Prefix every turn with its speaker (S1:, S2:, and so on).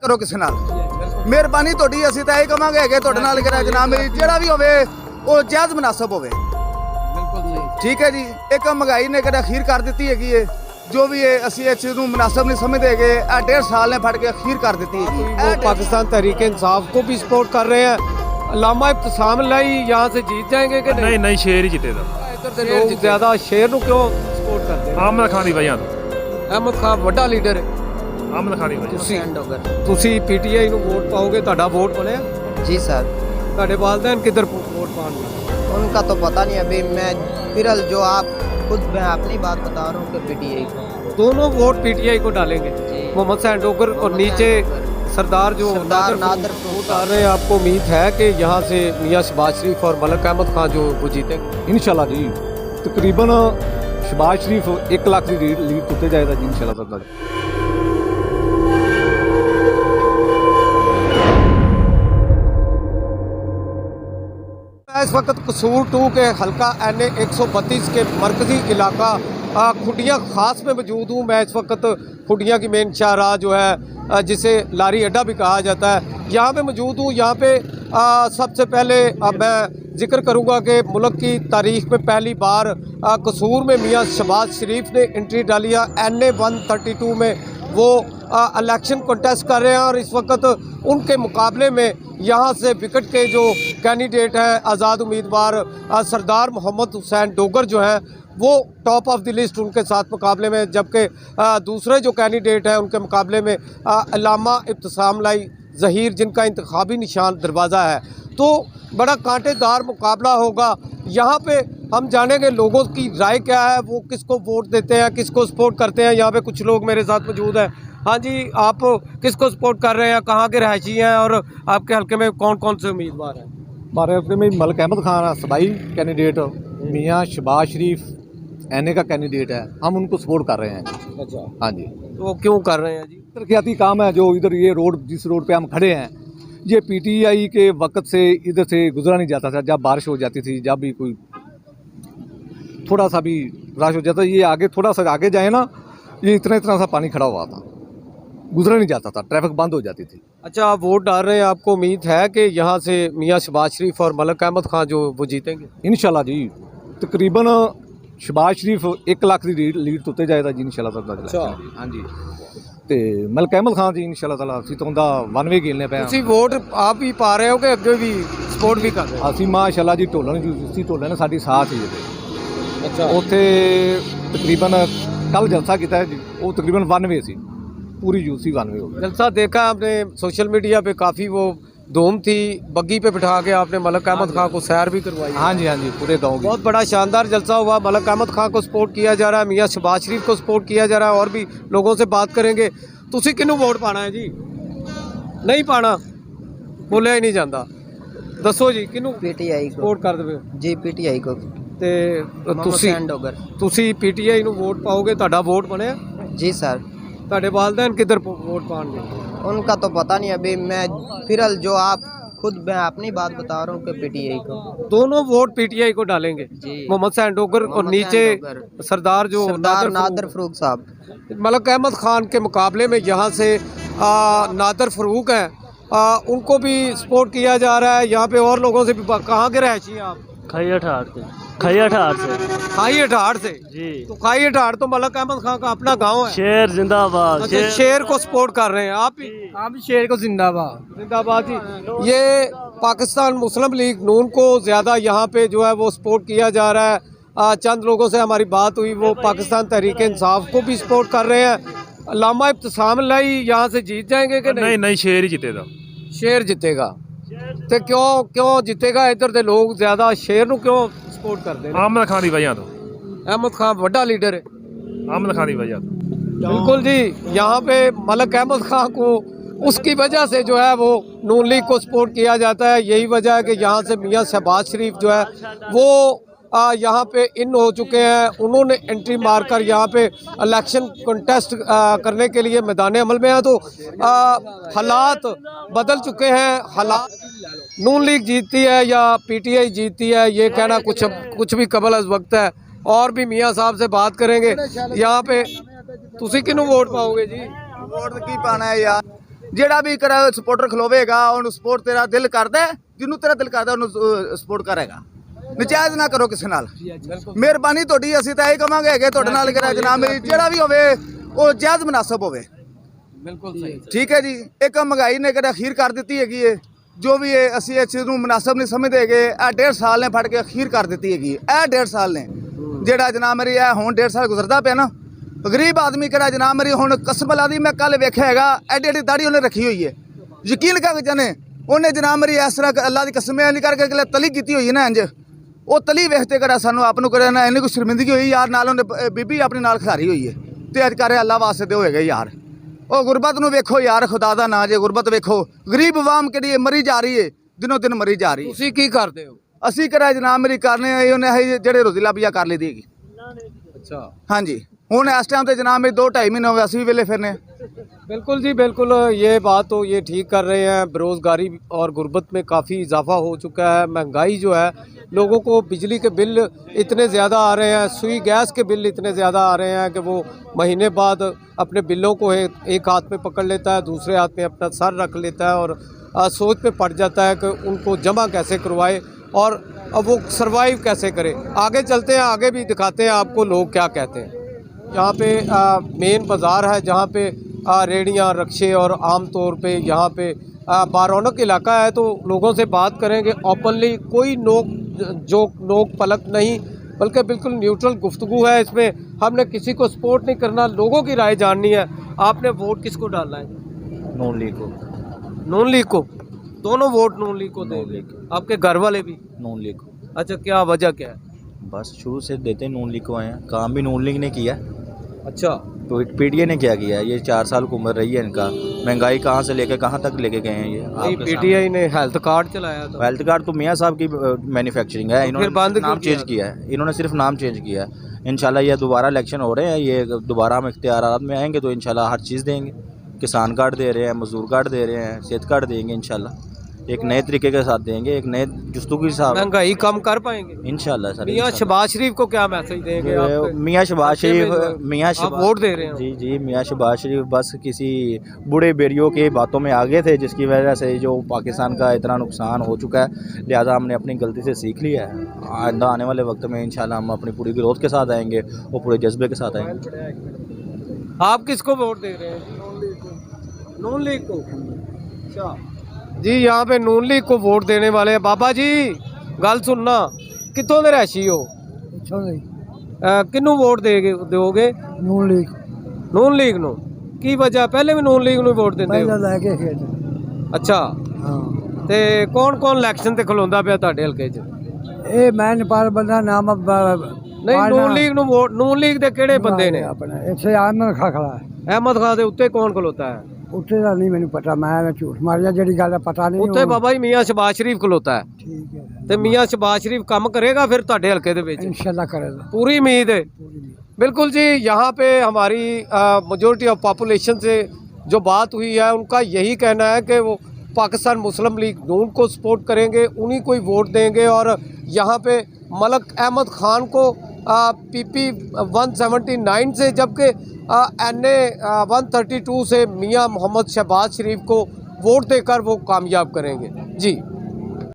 S1: करो किसी नाल मेहरबानी थोड़ी ਅਸੀਂ ਤਾਂ ਇਹ ਕਵਾਂਗੇ ਹੈਗੇ ਤੁਹਾਡੇ ਨਾਲ ਕਿ ਜਨਾਬ ਮੇਰੀ ਜਿਹੜਾ ਵੀ ਹੋਵੇ ਉਹ ਜਾਇਜ਼ ਮੁਨਾਸਬ ਹੋਵੇ ਬਿਲਕੁਲ ਸਹੀ ਠੀਕ ਹੈ ਜੀ ਇੱਕ ਮਹਿੰਗਾਈ ਨੇ ਕਿਹੜਾ ਅਖੀਰ ਕਰ ਦਿੱਤੀ ਹੈਗੀ ਹੈ जो भी है ਅਸੀਂ ਇਸ ਚੀਜ਼ ਨੂੰ ਮੁਨਾਸਬ नहीं समझते ਹੈਗੇ ਆ 1.5 साल ने फट के अखीर कर देती है
S2: वो पाकिस्तान तहरीक इंसाफ को भी सपोर्ट कर रहे हैं अल्लामा इब्तिसाम लाई यहाँ से जीत जाएंगे कि नहीं?
S3: नहीं शेर ही जीतेगा।
S2: इधर से लोग ज्यादा शेर ਨੂੰ क्यों सपोर्ट करते हैं?
S3: आमद खान ਦੀ ਵਜ੍ਹਾ ਤੋਂ
S2: अहमद खान ਵੱਡਾ ਲੀਡਰ ਹੈ
S3: आमद खान ਦੀ ਵਜ੍ਹਾ
S2: ਤੁਸੀਂ ਪੀਟੀਆਈ ਨੂੰ ਵੋਟ ਪਾਓਗੇ ਤੁਹਾਡਾ ਵੋਟ ਬਣਿਆ
S4: जी सर
S2: ਤੁਹਾਡੇ ਵਾਲਿदैन किधर वोट पाएंगे?
S4: उनका तो पता नहीं अभी मैं फिलहाल जो आप खुद मैं अपनी बात बता रहा हूँ कि पीटीआई को
S2: दोनों वोट पीटीआई को डालेंगे मोहम्मद हुसैन डोगर और नीचे सरदार जो
S4: नादर
S2: वोट आ रहे हैं आपको उम्मीद है कि यहाँ से मियाँ शहबाज शरीफ और मलक अहमद खान जो वो जीतेंगे
S5: इंशाल्लाह जी तकरीबन शहबाज शरीफ 1 लाख की लीड उत्ते जाएगा जी इंशाल्लाह।
S2: इस वक्त कसूर 2 के हल्का NA 132 के मरकज़ी इलाका खुडिया ख़ास में मौजूद हूँ। मैं इस वक्त खुडिया की मेन शाहराह जो है जिसे लारी अड्डा भी कहा जाता है यहाँ पे मौजूद हूँ। यहाँ पे सबसे पहले मैं जिक्र करूँगा कि मुल्क की तारीख़ में पहली बार कसूर में मियाँ शहबाज शरीफ ने एंट्री डाली है। NA 132 में वो इलेक्शन कंटेस्ट कर रहे हैं और इस वक्त उनके मुकाबले में यहाँ से विकेट के जो कैंडिडेट हैं आज़ाद उम्मीदवार सरदार मोहम्मद हुसैन डोगर जो हैं वो टॉप ऑफ द लिस्ट उनके साथ मुकाबले में, जबकि दूसरे जो कैंडिडेट हैं उनके मुकाबले में अल्लामा इब्तिसाम लाई ज़हीर जिनका इंतखाबी निशान दरवाज़ा है। तो बड़ा कांटेदार मुकाबला होगा। यहाँ पे हम जानेंगे लोगों की राय क्या है, वो किसको वोट देते हैं, किसको सपोर्ट करते हैं। यहाँ पे कुछ लोग मेरे साथ मौजूद हैं। हाँ जी, आप किसको सपोर्ट कर रहे हैं, कहाँ के रहायशी हैं और आपके हल्के में कौन कौन से उम्मीदवार हैं?
S5: हमारे हल्के में मलक अहमद खान सबाई कैंडिडेट, मियाँ शहबाज शरीफ NA का कैंडिडेट है, हम उनको सपोर्ट कर रहे हैं।
S2: अच्छा,
S5: हाँ जी।
S2: तो क्यों कर रहे हैं जी?
S5: तरक्याती काम है जो इधर ये रोड जिस रोड पे हम खड़े हैं ये PTI के वक्त से इधर से गुजरा नहीं जाता था। जब बारिश हो जाती थी, जब भी कोई थोड़ा सा भी रश हो जाता, ये आगे थोड़ा सा आगे जाए ना, ये इतना सा पानी खड़ा हुआ था, गुजरा नहीं जाता था, ट्रैफिक बंद हो जाती थी।
S2: अच्छा, आप वोट डाल रहे हैं, आपको उम्मीद है कि यहाँ से मियाँ शहबाज शरीफ और मलक अहमद खान जो वो जीतेंगे?
S5: इंशाल्लाह जी तकरीबन शहबाज शरीफ 1 लाख की लीड उत्ते जाएगा जी इंशाल्लाह।
S2: अच्छा,
S5: हाँ जी। ਤੇ ਮਲਕ ਅਹਿਮਦ ਖਾਨ ਜੀ ਇਨਸ਼ਾਅੱਲਾ ਤਾਲਾ ਅਸੀਂ ਤਾਂ ਉਹਦਾ 1 ਵੇ ਖੇਲਨੇ ਪਏ।
S2: ਤੁਸੀਂ ਵੋਟ ਆਪ ਹੀ ਪਾ ਰਹੇ ਹੋ ਕਿ ਅੱਗੇ ਵੀ ਸਪੋਰਟ ਵੀ ਕਰ ਰਹੇ ਹੋ?
S5: ਅਸੀਂ ਮਾਸ਼ਾਅੱਲਾ ਜੀ ਢੋਲਣ ਜੂਸੀ ਢੋਲਣ ਨੇ ਸਾਡੀ ਸਾਥ ਹੀ ਦਿੱਤੇ।
S2: ਅੱਛਾ,
S5: ਉੱਥੇ ਤਕਰੀਬਨ ਕੱਲ ਜਲਸਾ ਕੀਤਾ ਹੈ ਜੀ, ਉਹ ਤਕਰੀਬਨ 1 ਵੇ ਸੀ, पूरी यूसी 1 वे हो गई।
S2: जलसा देखा आपने सोशल मीडिया पे, काफ़ी वो धूम थी, बग्गी पे बिठा के आपने मलक अहमद खान को सैर भी करवाई।
S5: हाँ जी, हाँ जी, पूरे गाँव की
S2: बहुत बड़ा शानदार जलसा हुआ। मलक अहमद खान को सपोर्ट किया जा रहा है, मियाँ शहबाज शरीफ को सपोर्ट किया जा रहा है और भी लोगों से बात करेंगे। तुसी किनू वोट पाना है जी? नहीं पाना, बोलिया ही नहीं जाता। दसो जी किनू
S4: पीटीआई को
S2: सपोर्ट कर दे
S4: जी पीटीआई को
S2: ते तुसी पीटीआई ਨੂੰ ਵੋਟ ਪਾਓਗੇ, ਤੁਹਾਡਾ ਵੋਟ ਬਣਿਆ?
S4: जी सर।
S2: ਤੁਹਾਡੇ ਵਾਲਿदैन किधर वोट पाएंगे?
S4: उनका तो पता नहीं अभी मैं फिलहाल जो आप खुद मैं अपनी बात बता रहा हूँ कि पीटीआई को
S2: दोनों वोट पीटीआई को डालेंगे
S4: जी।
S2: मोहम्मद हुसैन डोगर और नीचे सरदार जो
S4: नादर फरूक साहब।
S2: मलक अहमद खान के मुकाबले में यहाँ से नादर फरूक हैं, उनको भी सपोर्ट किया जा रहा है। यहाँ पे और लोगों से भी कहाँ के रहायशी हैं आप?
S3: खाई अठार से खाई अठार से
S2: जी। तो खाई अठार तो मलक अहमद खान का अपना गांव है।
S3: शेर जिंदाबाद।
S2: अच्छा, शेर को सपोर्ट कर रहे हैं आप भी शेर को जिंदाबाद जी। ये पाकिस्तान मुस्लिम लीग नून को ज़्यादा यहाँ पे जो है वो सपोर्ट किया जा रहा है। चंद लोगों से हमारी बात हुई, वो पाकिस्तान तहरीक इंसाफ को भी सपोर्ट कर रहे हैं। अल्लामा इब्तिसाम लाई यहाँ से जीत जाएंगे कि
S3: नहीं शेर ही जीतेगा।
S2: शेर जीतेगा। तो क्यों जीतेगा? इधर के लोग ज़्यादा शेर ਨੂੰ क्यों सपोर्ट करते हैं?
S3: आमद खान ਦੀ ਵਜ੍ਹਾ ਤੋਂ।
S2: अहमद खान ਵੱਡਾ लीडर है।
S3: आमद खान ਦੀ ਵਜ੍ਹਾ ਤੋਂ।
S2: बिल्कुल जी, यहाँ पे मलक अहमद खान को उसकी वजह से जो है वो नून लीग को सपोर्ट किया जाता है। यही वजह है कि यहाँ से मियाँ शहबाज शरीफ जो है वो यहाँ पे इन हो चुके हैं। उन्होंने एंट्री मारकर यहाँ पे इलेक्शन कंटेस्ट करने के लिए मैदान अमल में है। तो हालात बदल चुके हैं। हालात नून लीग जीतती है या पीटीआई जीतती है, ये कहना कुछ भी कबल अज़ वक्त है। और भी मियाँ साहब से बात करेंगे। यहाँ पे तुसी किनू वोट पाओगे जी?
S1: वोट की पाना है यार, ਜਿਹੜਾ ਵੀ ਕਰਾ ਸਪੋਰਟਰ ਖਲੋਵੇਗਾ ਉਹਨੂੰ ਸਪੋਰਟ ਤੇਰਾ ਦਿਲ ਕਰਦਾ ਹੈ, ਜਿਹਨੂੰ ਤੇਰਾ ਦਿਲ ਕਰਦਾ ਉਹਨੂੰ ਸਪੋਰਟ ਕਰੇਗਾ। ਨਜਾਇਜ਼ ਨਾ ਕਰੋ ਕਿਸੇ ਨਾਲ। ਮਿਹਰਬਾਨੀ ਤੁਹਾਡੀ, ਅਸੀਂ ਤਾਂ ਇਹ ਕਵਾਂਗੇ ਹੈਗੇ ਤੁਹਾਡੇ ਨਾਲ ਕਰਾ ਜਨਾਬ ਮੇਰੀ, ਜਿਹੜਾ ਵੀ ਹੋਵੇ ਉਹ ਜਾਇਜ਼ ਮੁਨਾਸਬ ਹੋਵੇ।
S2: बिल्कुल सही।
S1: ਠੀਕ ਹੈ ਜੀ। ਇੱਕ ਮਹਿੰਗਾਈ ਨੇ ਕਿਹੜਾ ਅਖੀਰ ਕਰ ਦਿੱਤੀ ਹੈਗੀ ਏ, ਜੋ ਵੀ ਹੈ ਅਸੀਂ ਇਸ ਚੀਜ਼ ਨੂੰ ਮੁਨਾਸਬ ਨਹੀਂ ਸਮਝਦੇ ਹੈਗੇ। ਇਹ 1.5 ਸਾਲ ਨੇ ਫੜ ਕੇ ਅਖੀਰ ਕਰ ਦਿੱਤੀ ਹੈਗੀ। ਇਹ 1.5 ਸਾਲ ਨੇ ਜਿਹੜਾ ਜਨਾਬ ਮੇਰੀ ਇਹ ਹੁਣ 1.5 ਸਾਲ ਗੁਜ਼ਰਦਾ ਪਿਆ ਨਾ, ਗਰੀਬ ਆਦਮੀ ਕਿਹੜਾ ਜਨਾਬ ਮੇਰੀ ਹੁਣ ਕਸਮ ਦੀ ਮੈਂ ਕੱਲ ਵੇਖਿਆ ਹੈਗਾ, ਐਡੀ ਐਡੀ ਦਾੜੀ ਉਹਨੇ ਰੱਖੀ ਹੋਈ ਹੈ। ਯਕੀਨ ਕਰ ਜਾਨੇ ਉਹਨੇ ਜਨਾਬ ਮੇਰੀ ਇਸ ਤਰ੍ਹਾਂ ਅੱਲਾ ਦੀ ਕਸਮ ਨਹੀਂ ਕਰਕੇ ਅਗਲੇ ਤਲੀ ਕੀਤੀ ਹੋਈ ਹੈ ਨਾ ਇੰਜ, ਉਹ ਤਲੀ ਵੇਖਤੇ ਕਿਹੜਾ ਸਾਨੂੰ ਆਪ ਨੂੰ ਕਰਿਆ ਨਾ ਇੰਨੀ ਕੋਈ ਸ਼ਰਮਿੰਦਗੀ ਹੋਈ ਯਾਰ, ਨਾਲ ਉਹਨੇ ਬੀਬੀ ਆਪਣੀ ਨਾਲ ਖਿਲਾਰੀ ਹੋਈ ਹੈ ਤੇ ਅੱਜ ਕਰੇ ਅੱਲਾ ਵਾਸਤੇ ਤੇ ਹੋਏਗਾ ਯਾਰ। ਉਹ ਗੁਰਬਤ ਨੂੰ ਵੇਖੋ ਯਾਰ, ਖੁਦਾ ਦਾ ਨਾਂ ਜੇ ਗੁਰਬਤ ਵੇਖੋ, ਗਰੀਬ ਆਵਾਮ ਕਿਹੜੀ ਮਰੀ ਜਾ ਰਹੀ ਹੈ, ਦਿਨੋਂ ਦਿਨ ਮਰੀ ਜਾ ਰਹੀ ਹੈ।
S2: ਤੁਸੀਂ ਕੀ ਕਰਦੇ ਹੋ?
S1: ਅਸੀਂ ਕਰਿਆ ਜਨਾਬ ਮੇਰੀ ਕਰਨੇ ਉਹਨੇ ਜਿਹੜੇ ਰੋਜ਼ੀ ਲਾਬੀਆ ਕਰ ਲਈ ਦੀ।
S2: अच्छा
S1: ਹਾਂਜੀ ਹੁਣ ਇਸ ਟਾਈਮ ਤੇ ਜਨਾਬ ਮੇਰੀ 2-2.5 ਮਹੀਨੇ ਹੋ ਗਏ ਅਸੀਂ ਵੀ ਵੇਲੇ ਫਿਰਨੇ।
S2: बिल्कुल जी बिल्कुल, ये बात तो ये ठीक कर रहे हैं। बेरोज़गारी और गुर्बत में काफ़ी इजाफा हो चुका है। महंगाई जो है, लोगों को बिजली के बिल इतने ज़्यादा आ रहे हैं, सुई गैस के बिल इतने ज़्यादा आ रहे हैं कि वो महीने बाद अपने बिलों को एक हाथ में पकड़ लेता है, दूसरे हाथ में अपना सर रख लेता है और सोच में पड़ जाता है कि उनको जमा कैसे करवाए और अब वो सरवाइव कैसे करे। आगे चलते हैं, आगे भी दिखाते हैं आपको लोग क्या कहते हैं। यहाँ पे मेन बाज़ार है जहाँ पे रेहड़ियाँ, रक्शे और आम तौर पे यहाँ पे बारौनक इलाका है, तो लोगों से बात करेंगे ओपनली, कोई नोक पलक नहीं, बल्कि बिल्कुल न्यूट्रल गुफ्तगू है। इसमें हमने किसी को सपोर्ट नहीं करना, लोगों की राय जाननी है। आपने वोट किसको डालना है?
S3: नून लीग को।
S2: नून लीग को। दोनों वोट नून लीग को देंगे? आपके घर वाले भी?
S3: नून लीग को।
S2: अच्छा, क्या वजह क्या है?
S3: बस शुरू से देते नून लीग को आए हैं, काम भी नून लीग ने किया।
S2: अच्छा,
S3: तो पीटीआई ने क्या किया? ये 4 साल हुकूमत रही है इनका, महंगाई कहाँ से लेकर कहाँ तक लेके गए हैं ये आपके
S2: पीटीआई ने हेल्थ कार्ड चलाया था।
S3: हेल्थ कार्ड तो मियाँ साहब की मैन्युफैक्चरिंग है, इन्होंने
S2: बंद
S3: नाम चेंज किया है, इन्होंने सिर्फ नाम चेंज किया है। इंशाल्लाह ये दोबारा इलेक्शन हो रहे हैं, ये दोबारा हम इख्तियारात में आएंगे तो इंशाल्लाह हर चीज़ देंगे। किसान कार्ड दे रहे हैं, मजदूर कार्ड दे रहे हैं, सेहत कार्ड देंगे इंशाल्लाह, एक नए तरीके के साथ देंगे, एक नए गुफ्तगू के साथ।
S2: महंगाई कम कर पाएंगे
S3: इंशाल्लाह सर।
S2: मियाँ शहबाज शरीफ को क्या मैसेज देंगे आप?
S3: मियाँ शहबाज शरीफ, मियाँ
S2: आप वोट दे रहे हैं?
S3: जी जी, मियाँ शहबाज शरीफ बस किसी बूढ़े बेरियों के बातों में आगे थे, जिसकी वजह से जो पाकिस्तान का इतना नुकसान हो चुका है, लिहाजा हमने अपनी गलती से सीख लिया है। आइंदा आने वाले वक्त में इंशाल्लाह हम अपनी पूरी ग्रोथ के साथ आएंगे और पूरे जज्बे के साथ आएंगे।
S2: आप किसको वोट दे रहे हैं? नून लीग को। अच्छा जी, यहाँ पे नून लीग को वोट देने वाले हैं। बाबा जी गल सुनना, कितों दे रैशी हो? किन्नू वोट दोगे?
S6: नून लीग।
S2: नून लीग नो की वजह? पहले भी नून लीग नु वोट देंदे हो?
S6: लैके
S2: अच्छा,
S6: हाँ।
S2: ते कौन कौन इलेक्शन ते खलोंदा पिया तुहाडे हलके च?
S6: ये मैं नेपाल बंदा नाम
S2: नहीं, नून लीग नु वोट, नून लीग दे किहड़े बंदे ने?
S6: अपना इत्थे अहमद खां खड़ा है।
S2: अहमद खां दे उत्ते कौन खलोता है?
S6: उत्थे दा नहीं मैनू पता, मैं झूठ मारिया जेड़ी गल पता नहीं।
S2: उत्ते बाबा जी मियाँ शहबाज शरीफ खलोता है।
S6: ठीक है,
S2: ते मियाँ शहबाज शरीफ काम करेगा फिर तुहाडे हलके दे विच?
S6: इंशाल्लाह करेगा,
S2: पूरी उम्मीद है। बिल्कुल जी, यहाँ पे हमारी मेजॉरिटी ऑफ पॉपुलेशन से जो बात हुई है, उनका यही कहना है कि वो पाकिस्तान मुस्लिम लीग नून को सपोर्ट करेंगे, उन्हीं को ही वोट देंगे। और यहाँ पे मलक अहमद खान को PP 179 से, जबकि NA 132 से मियाँ मोहम्मद शहबाज शरीफ को वोट देकर वो कामयाब करेंगे जी।